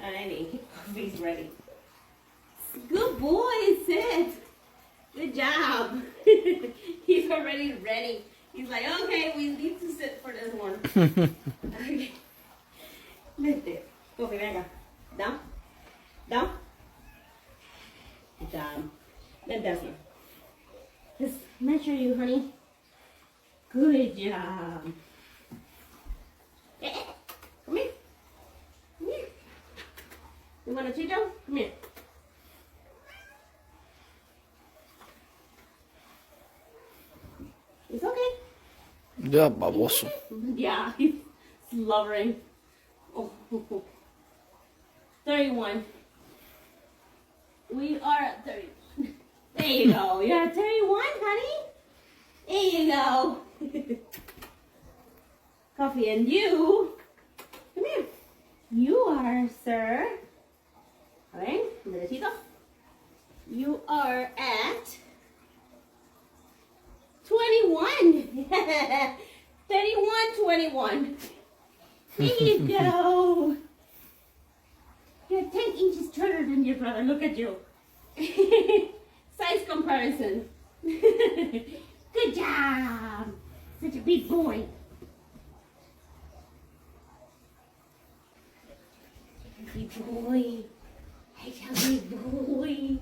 Alrighty, coffee's ready. Good boy, Sid. Good job. He's already ready. He's like, okay, we need to sit for this one. Okay. Lift it. Coffee, venga. Down. Down. Good job. Then this one. Just measure you, honey. Good job. Come here. Come here. You want a Cheeto? Come here. It's okay. Ya, baboso. Yeah, he's slobbering. Oh, 31. We are at 31. There you go. You're at 31, honey. There you go. Coffee, and you. Come here. You are, sir. Okay, derechito. You are at 21. 31, 21. There you go. You're 10 inches shorter than your brother. Look at you. Size comparison. Good job. Such a big boy. Big boy. Hey, big boy.